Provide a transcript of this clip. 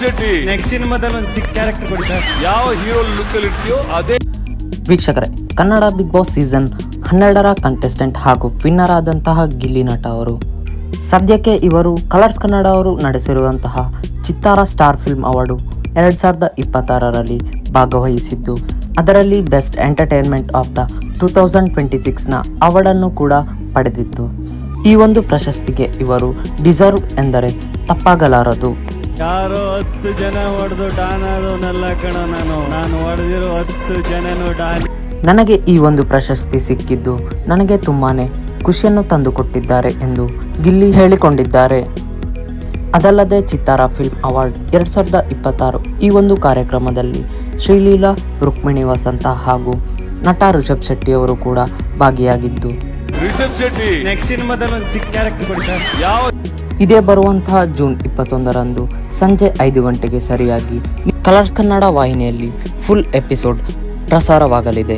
Shetty next ಸಿನಿಮಾದಲ್ಲಿ ಒಂದು ಚಿಕ್ಕ ಕ್ಯಾರೆಕ್ಟರ್ ಕೊಡಿ ಸರ್. ಯಾವ ಹೀರೋ ಲುಕ್ ಅಲ್ಲಿ ಇರ್ತೀಯೋ ಅದೇ. ವೀಕ್ಷಕರೇ, ಕನ್ನಡ ಬಿಗ್ ಬಾಸ್ ಸೀಸನ್ 12ರ ಕಂಟೆಸ್ಟೆಂಟ್ ಹಾಗೂ ವಿನ್ನರ್ ಆದಂತಹ ಗಿಲ್ಲಿ ನಟ ಅವರು ಸದ್ಯಕ್ಕೆ ಇವರು ಕಲರ್ಸ್ ಕನ್ನಡ ಅವರು ನಡೆಸಿರುವಂತಹ ಚಿತ್ತಾರ ಸ್ಟಾರ್ ಫಿಲ್ಮ್ ಅವಾರ್ಡು 2026ರಲ್ಲಿ ಭಾಗವಹಿಸಿದ್ದು, ಅದರಲ್ಲಿ ಬೆಸ್ಟ್ ಎಂಟರ್ಟೈನ್ಮೆಂಟ್ ಆಫ್ ದ 2026ನ ಅವಾರ್ಡನ್ನು ಕೂಡ ಪಡೆದಿತ್ತು. ಈ ಒಂದು ಪ್ರಶಸ್ತಿಗೆ ಇವರು ಡಿಸರ್ವ್ ಎಂದರೆ ತಪ್ಪಾಗಲಾರದು. ಯಾರೋ 10 ಜನ ಹೊಡೆದು ಡಾನ್ ಆದವನಲ್ಲ ಕಣ ನಾನು ಹೊಡೆದಿರೋ 10 ಜನನು ಡಾನ್. ನನಗೆ ಈ ಒಂದು ಪ್ರಶಸ್ತಿ ಸಿಕ್ಕಿದ್ದು ನನಗೆ ತುಂಬಾನೇ ಖುಷಿಯನ್ನು ತಂದುಕೊಟ್ಟಿದ್ದಾರೆ ಎಂದು ಗಿಲ್ಲಿ ಹೇಳಿಕೊಂಡಿದ್ದಾರೆ. ಅದಲ್ಲದೆ ಚಿತ್ತಾರ ಫಿಲ್ಮ್ ಅವಾರ್ಡ್ 2026 ಈ ಒಂದು ಕಾರ್ಯಕ್ರಮದಲ್ಲಿ ಶ್ರೀಲೀಲಾ, ರುಕ್ಮಿಣಿ ವಸಂತ ಹಾಗೂ ನಟ ರಿಷಬ್ ಶೆಟ್ಟಿ ಅವರು ಕೂಡ ಭಾಗಿಯಾಗಿದ್ದು, ರಿಷಬ್ ಶೆಟ್ಟಿ ನೆಕ್ಸ್ಟ್ ಸಿನಿಮಾದಲ್ಲಿ ಒಂದು ಚಿಕ್ಕ ಕ್ಯಾರೆಕ್ಟರ್ ಕೊಡಿ ಸರ್. ಯಾವ ಇದೇ ಬರುವಂತಹ ಜೂನ್ 21ರಂದು ಸಂಜೆ 5 ಗಂಟೆಗೆ ಸರಿಯಾಗಿ ಕಲರ್ಸ್ ಕನ್ನಡ ವಾಹಿನಿಯಲ್ಲಿ ಫುಲ್ ಎಪಿಸೋಡ್ ಪ್ರಸಾರವಾಗಲಿದೆ.